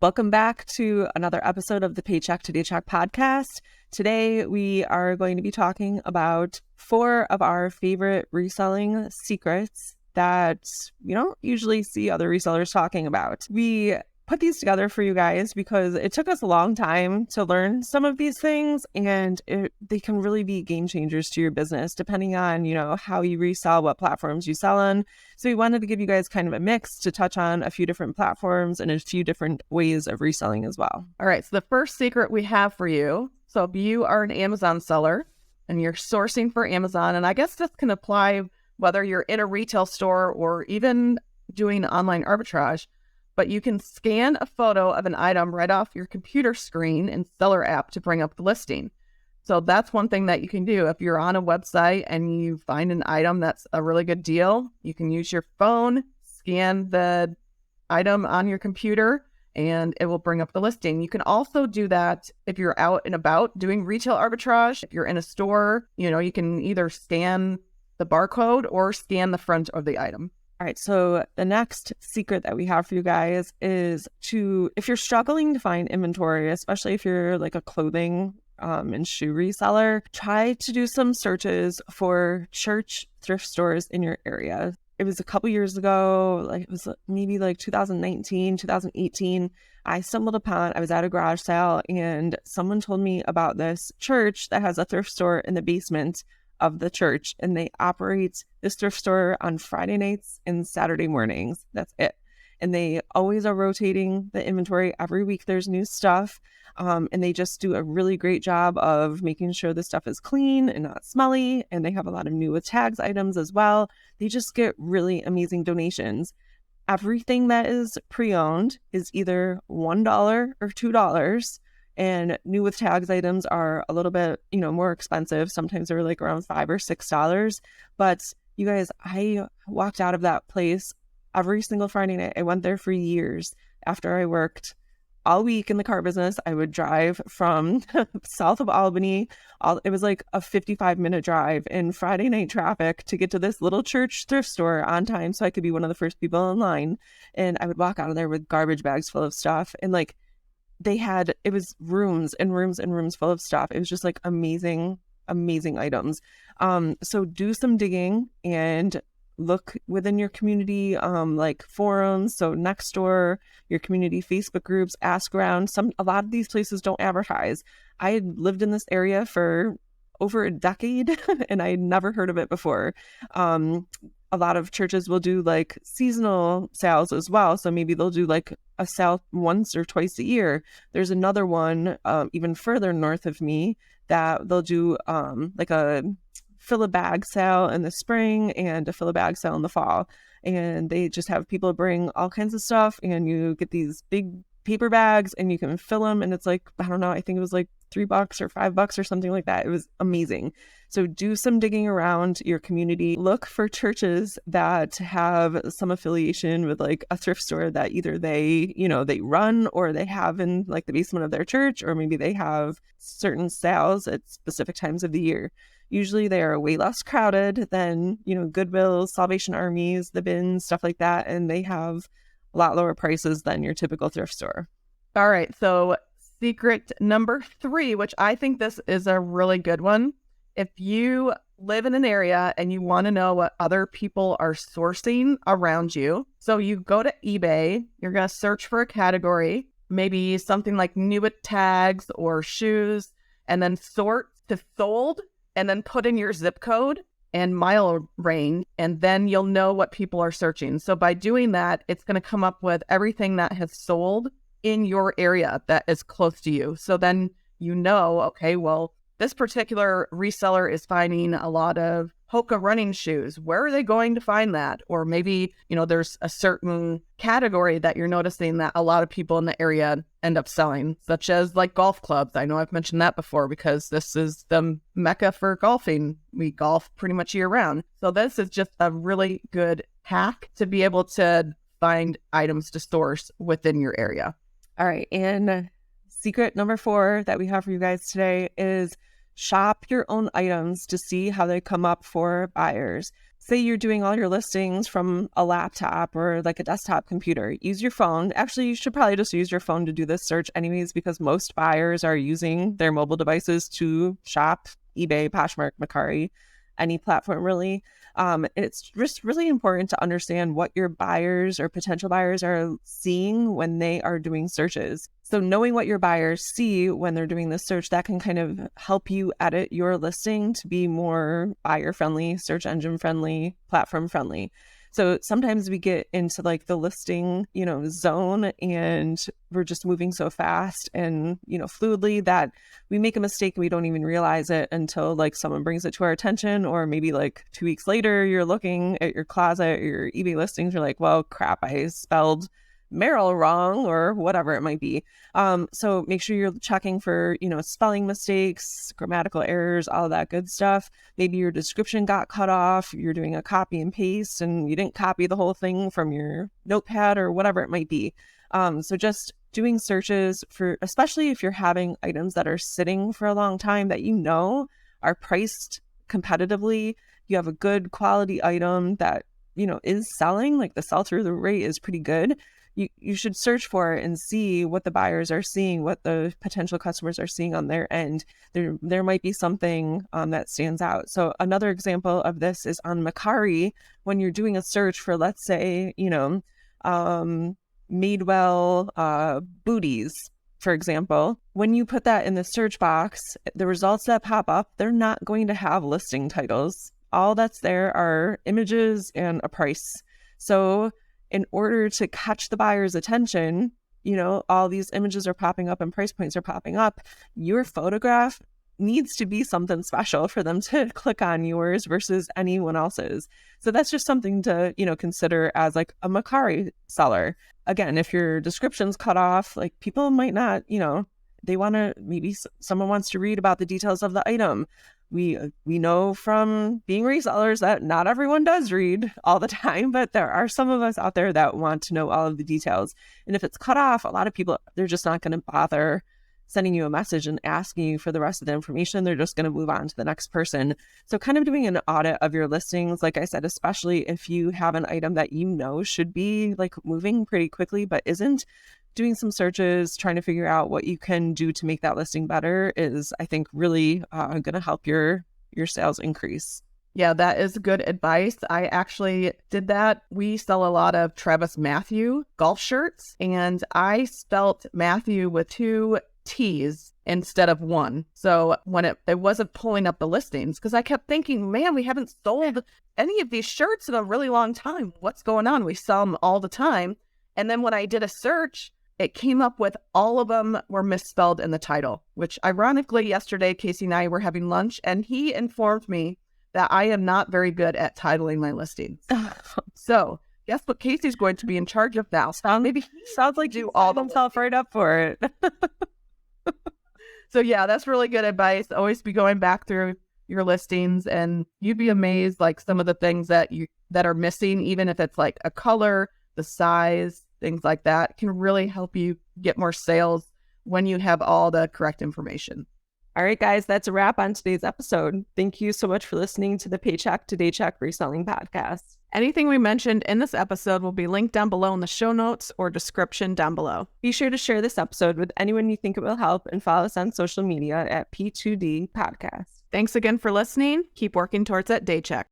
Welcome back to another episode of the Paycheck to Daycheck podcast. Today, we are going to be talking about 4 of our favorite reselling secrets that you don't usually see other resellers talking about. We put these together for you guys because it took us a long time to learn some of these things, and they can really be game changers to your business depending on, how you resell, what platforms you sell on. So we wanted to give you guys kind of a mix to touch on a few different platforms and a few different ways of reselling as well. All right. So the first secret we have for you. So if you are an Amazon seller and you're sourcing for Amazon, and I guess this can apply whether you're in a retail store or even doing online arbitrage, but you can scan a photo of an item right off your computer screen in Seller app to bring up the listing. So that's one thing that you can do. If you're on a website and you find an item that's a really good deal, you can use your phone, scan the item on your computer, and it will bring up the listing. You can also do that if you're out and about doing retail arbitrage. If you're in a store, you can either scan the barcode or scan the front of the item. All right, so the next secret that we have for you guys is if you're struggling to find inventory, especially if you're like a clothing and shoe reseller, try to do some searches for church thrift stores in your area. It was a couple years ago, it was maybe 2019, 2018. I was at a garage sale and someone told me about this church that has a thrift store in the basement of the church, and they operate this thrift store on Friday nights and Saturday mornings. That's it. And they always are rotating the inventory. Every week there's new stuff. And they just do a really great job of making sure the stuff is clean and not smelly. And they have a lot of new with tags items as well. They just get really amazing donations. Everything that is pre-owned is either $1 or $2. And new with tags items are a little bit, more expensive. Sometimes they're around $5 or $6. But you guys, I walked out of that place every single Friday night. I went there for years. After I worked all week in the car business, I would drive from south of Albany. It was like a 55-minute drive in Friday night traffic to get to this little church thrift store on time so I could be one of the first people in line. And I would walk out of there with garbage bags full of stuff. And it was rooms and rooms and rooms full of stuff. It was just amazing items. So do some digging and look within your community, forums. So Nextdoor, your community Facebook groups, ask around. A lot of these places don't advertise. I had lived in this area for over a decade and I had never heard of it before. A lot of churches will do seasonal sales as well. So maybe they'll do a sale once or twice a year. There's another one even further north of me that they'll do a fill a bag sale in the spring and a fill a bag sale in the fall. And they just have people bring all kinds of stuff and you get these big paper bags and you can fill them. And it's I don't know, I think it was $3 or $5 or something like that. It was amazing. So do some digging around your community. Look for churches that have some affiliation with a thrift store that either they run or they have in the basement of their church, or maybe they have certain sales at specific times of the year. Usually they are way less crowded than, Goodwill, Salvation Armies, the bins, stuff like that. And they have a lot lower prices than your typical thrift store. All right. So secret number 3, which I think this is a really good one. If you live in an area and you want to know what other people are sourcing around you, so you go to eBay, you're going to search for a category, maybe something like new with tags or shoes, and then sort to sold, and then put in your zip code and mile range, and then you'll know what people are searching. So by doing that, it's going to come up with everything that has sold in your area that is close to you. So then okay, well, this particular reseller is finding a lot of Hoka running shoes. Where are they going to find that? Or maybe, there's a certain category that you're noticing that a lot of people in the area end up selling, such as golf clubs. I know I've mentioned that before because this is the mecca for golfing. We golf pretty much year round. So this is just a really good hack to be able to find items to source within your area. All right. And secret number 4 that we have for you guys today is shop your own items to see how they come up for buyers. say you're doing all your listings from a laptop or like a desktop computer, use your phone. Actually, you should probably just use your phone to do this search anyways, because most buyers are using their mobile devices to shop. eBay, Poshmark, Mercari, any platform really. It's just really important to understand what your buyers or potential buyers are seeing when they are doing searches. So knowing what your buyers see when they're doing this search, that can kind of help you edit your listing to be more buyer friendly, search engine friendly, platform friendly. So sometimes we get into like the listing, zone, and we're just moving so fast and, fluidly that we make a mistake and we don't even realize it until like someone brings it to our attention, or maybe like 2 weeks later, you're looking at your closet, your eBay listings, you're like, well, crap, I spelled Meryl wrong or whatever it might be. So make sure you're checking for, spelling mistakes, grammatical errors, all of that good stuff. Maybe your description got cut off. You're doing a copy and paste and you didn't copy the whole thing from your notepad or whatever it might be. So just doing searches for, especially if you're having items that are sitting for a long time that are priced competitively, you have a good quality item that, is selling, like the sell-through rate is pretty good. You should search for it and see what the buyers are seeing, what the potential customers are seeing on their end. There might be something that stands out. So another example of this is on Mercari. When you're doing a search for, let's say, Madewell booties, for example, when you put that in the search box, the results that pop up, they're not going to have listing titles. All that's there are images and a price. So in order to catch the buyer's attention, all these images are popping up and price points are popping up. Your photograph needs to be something special for them to click on yours versus anyone else's. So that's just something to, consider as like a Mercari seller. Again, if your description's cut off, like people might not, they want to, maybe someone wants to read about the details of the item. We know from being resellers that not everyone does read all the time, but there are some of us out there that want to know all of the details. And if it's cut off, a lot of people, they're just not going to bother sending you a message and asking you for the rest of the information. They're just going to move on to the next person. So kind of doing an audit of your listings, like I said, especially if you have an item that should be like moving pretty quickly, but isn't, doing some searches, trying to figure out what you can do to make that listing better is, I think, really going to help your sales increase. Yeah, that is good advice. I actually did that. We sell a lot of Travis Matthew golf shirts, and I spelt Matthew with 2 T's instead of 1. So when it wasn't pulling up the listings, because I kept thinking, man, we haven't sold any of these shirts in a really long time. What's going on? We sell them all the time. And then when I did a search, it came up with all of them were misspelled in the title, which ironically, yesterday, Casey and I were having lunch and he informed me that I am not very good at titling my listings. So guess what Casey's going to be in charge of now? Maybe sounds like you all himself right up for it. So yeah, that's really good advice. Always be going back through your listings and you'd be amazed, like some of the things that are missing, even if it's like a color, the size, things like that, can really help you get more sales when you have all the correct information. All right, guys, that's a wrap on today's episode. Thank you so much for listening to the Paycheck to Daycheck Reselling Podcast. Anything we mentioned in this episode will be linked down below in the show notes or description down below. Be sure to share this episode with anyone you think it will help and follow us on social media at P2D Podcast. Thanks again for listening. Keep working towards that Daycheck.